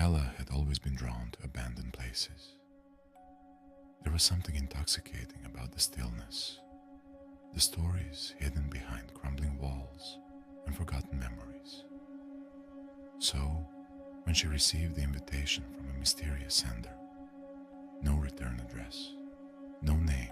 Ella had always been drawn to abandoned places. There was something intoxicating about the stillness, the stories hidden behind crumbling walls and forgotten memories. So, when she received the invitation from a mysterious sender, no return address, no name,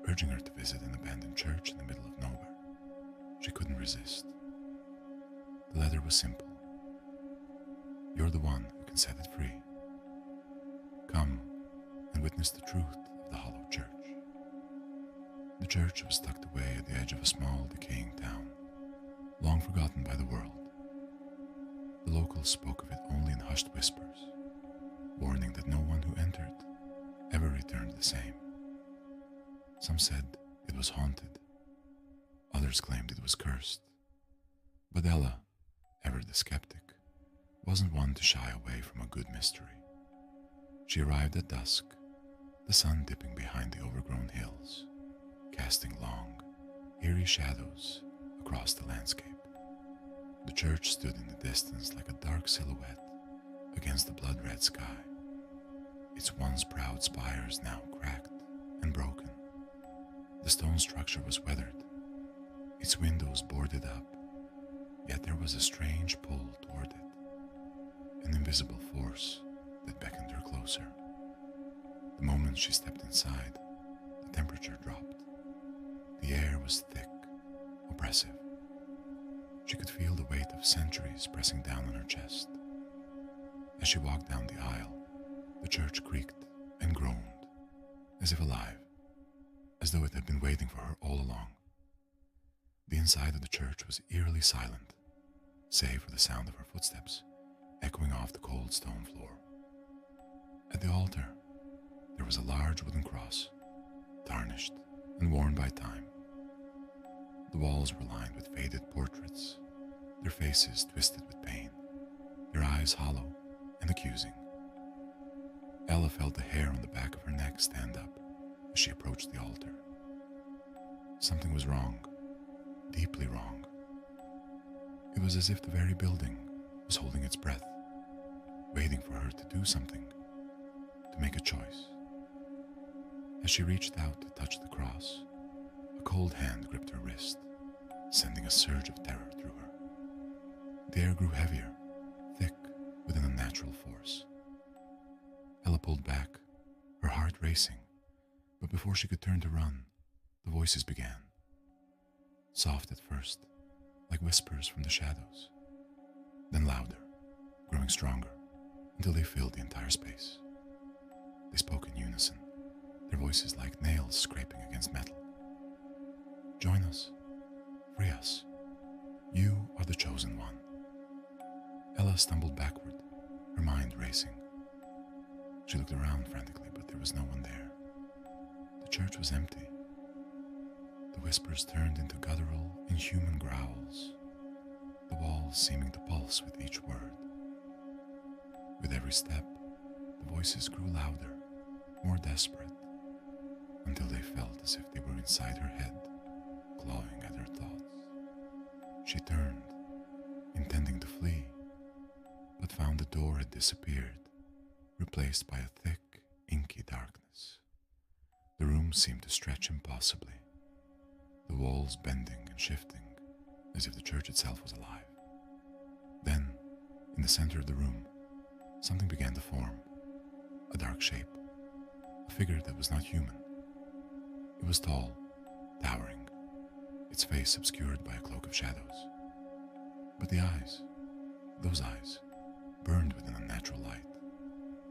urging her to visit an abandoned church in the middle of nowhere, she couldn't resist. The letter was simple. You're the one who can set it free. Come and witness the truth of the hollow church. The church was tucked away at the edge of a small, decaying town, long forgotten by the world. The locals spoke of it only in hushed whispers, warning that no one who entered ever returned the same. Some said it was haunted. Others claimed it was cursed. But Ella, ever the skeptic, wasn't one to shy away from a good mystery. She arrived at dusk, the sun dipping behind the overgrown hills, casting long, eerie shadows across the landscape. The church stood in the distance like a dark silhouette against the blood-red sky, its once proud spires now cracked and broken. The stone structure was weathered, its windows boarded up, yet there was a strange pull toward it, an invisible force that beckoned her closer. The moment she stepped inside, the temperature dropped. The air was thick, oppressive. She could feel the weight of centuries pressing down on her chest. As she walked down the aisle, the church creaked and groaned, as if alive, as though it had been waiting for her all along. The inside of the church was eerily silent, save for the sound of her footsteps echoing off the cold stone floor. At the altar, there was a large wooden cross, tarnished and worn by time. The walls were lined with faded portraits, their faces twisted with pain, their eyes hollow and accusing. Ella felt the hair on the back of her neck stand up as she approached the altar. Something was wrong, deeply wrong. It was as if the very building was holding its breath, waiting for her to do something, to make a choice. As she reached out to touch the cross, a cold hand gripped her wrist, sending a surge of terror through her. The air grew heavier, thick with an unnatural force. Ella pulled back, her heart racing, but before she could turn to run, the voices began. Soft at first, like whispers from the shadows, then louder, growing stronger, until they filled the entire space. They spoke in unison, their voices like nails scraping against metal. Join us. Free us. You are the chosen one. Ella stumbled backward, her mind racing. She looked around frantically, but there was no one there. The church was empty. The whispers turned into guttural, inhuman growls, the walls seeming to pulse with each word. With every step, the voices grew louder, more desperate, until they felt as if they were inside her head, clawing at her thoughts. She turned, intending to flee, but found the door had disappeared, replaced by a thick, inky darkness. The room seemed to stretch impossibly, the walls bending and shifting, as if the church itself was alive. Then, in the center of the room, something began to form, a dark shape, a figure that was not human. It was tall, towering, its face obscured by a cloak of shadows. But the eyes, those eyes, burned with an unnatural light,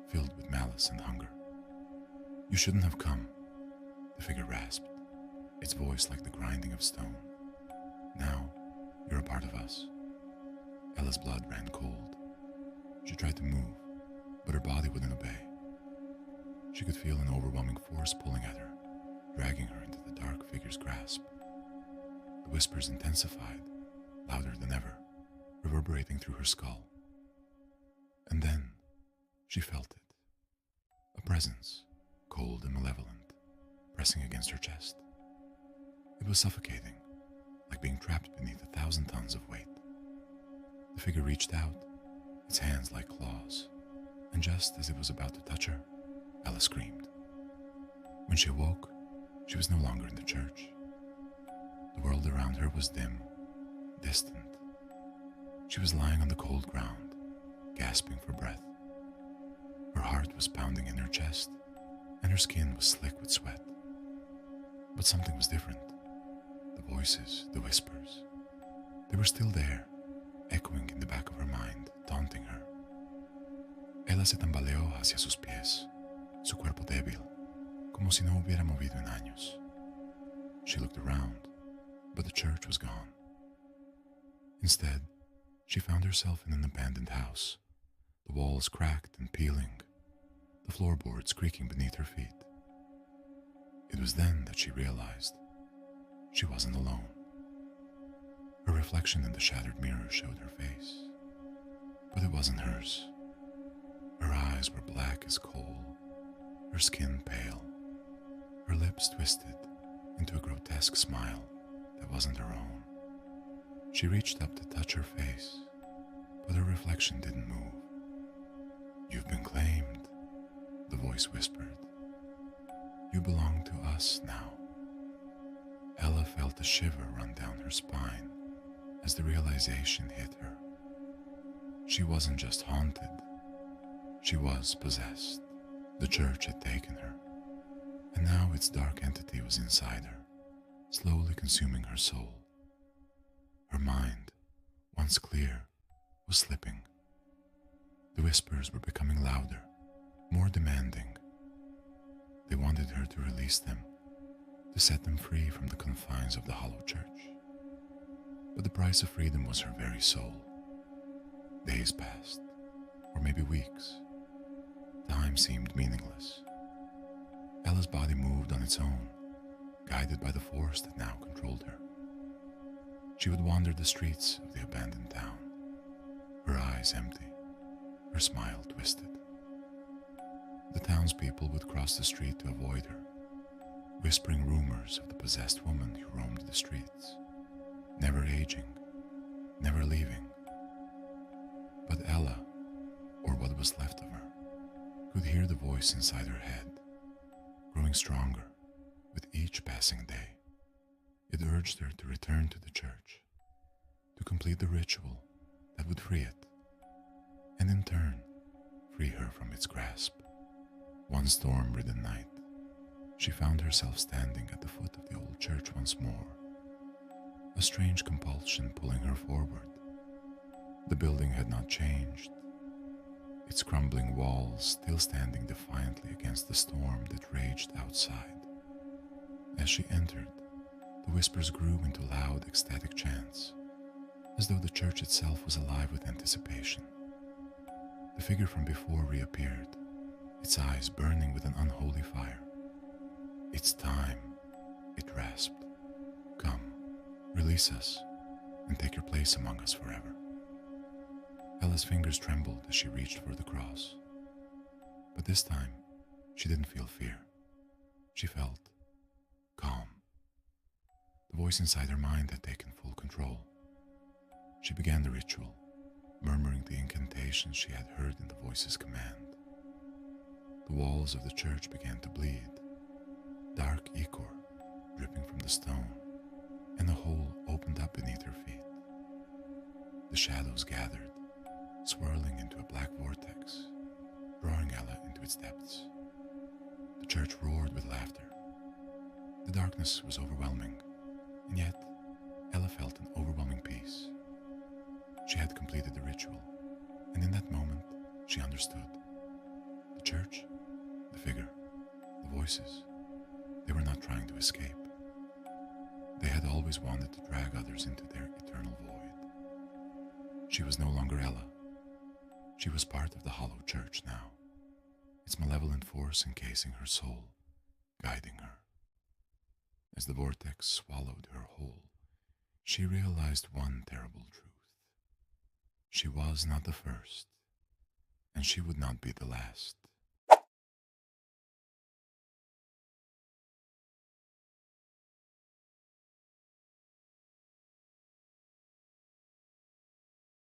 filled with malice and hunger. You shouldn't have come, the figure rasped, its voice like the grinding of stone. Now, you're a part of us. Ella's blood ran cold. She tried to move, but her body wouldn't obey. She could feel an overwhelming force pulling at her, dragging her into the dark figure's grasp. The whispers intensified, louder than ever, reverberating through her skull. And then, she felt it. A presence, cold and malevolent, pressing against her chest. It was suffocating, like being trapped beneath 1,000 tons of weight. The figure reached out, its hands like claws, and just as it was about to touch her, Ella screamed. When she awoke, she was no longer in the church. The world around her was dim, distant. She was lying on the cold ground, gasping for breath. Her heart was pounding in her chest, and her skin was slick with sweat. But something was different. The voices, the whispers, they were still there, echoing in the back of her mind, taunting her. Ella se tambaleó hacia sus pies, su cuerpo débil, como si no hubiera movido en años. She looked around, but the church was gone. Instead, she found herself in an abandoned house, the walls cracked and peeling, the floorboards creaking beneath her feet. It was then that she realized she wasn't alone. Her reflection in the shattered mirror showed her face, but it wasn't hers. Her eyes were black as coal, her skin pale, her lips twisted into a grotesque smile that wasn't her own. She reached up to touch her face, but her reflection didn't move. "You've been claimed," the voice whispered. "You belong to us now." Ella felt a shiver run down her spine as the realization hit her. She wasn't just haunted, she was possessed. The church had taken her, and now its dark entity was inside her, slowly consuming her soul. Her mind, once clear, was slipping. The whispers were becoming louder, more demanding. They wanted her to release them, to set them free from the confines of the hollow church. But the price of freedom was her very soul. Days passed, or maybe weeks. Time seemed meaningless. Ella's body moved on its own, guided by the force that now controlled her. She would wander the streets of the abandoned town, her eyes empty, her smile twisted. The townspeople would cross the street to avoid her, whispering rumors of the possessed woman who roamed the streets, never aging, never leaving. But Ella, or what was left of her, could hear the voice inside her head, growing stronger with each passing day. It urged her to return to the church, to complete the ritual that would free it, and in turn, free her from its grasp. One storm-ridden night, she found herself standing at the foot of the old church once more, a strange compulsion pulling her forward. The building had not changed, its crumbling walls still standing defiantly against the storm that raged outside. As she entered, the whispers grew into loud, ecstatic chants, as though the church itself was alive with anticipation. The figure from before reappeared, its eyes burning with an unholy fire. "It's time," it rasped. "Come, release us, and take your place among us forever." Ella's fingers trembled as she reached for the cross. But this time, she didn't feel fear. She felt calm. The voice inside her mind had taken full control. She began the ritual, murmuring the incantations she had heard in the voice's command. The walls of the church began to bleed, dark ichor dripping from the stone, and a hole opened up beneath her feet. The shadows gathered, swirling into a black vortex, drawing Ella into its depths. The church roared with laughter. The darkness was overwhelming, and yet Ella felt an overwhelming peace. She had completed the ritual, and in that moment she understood. The church, the figure, the voices, they were not trying to escape. They had always wanted to drag others into their eternal void. She was no longer Ella. She was part of the hollow church now, its malevolent force encasing her soul, guiding her. As the vortex swallowed her whole, she realized one terrible truth. She was not the first, and she would not be the last.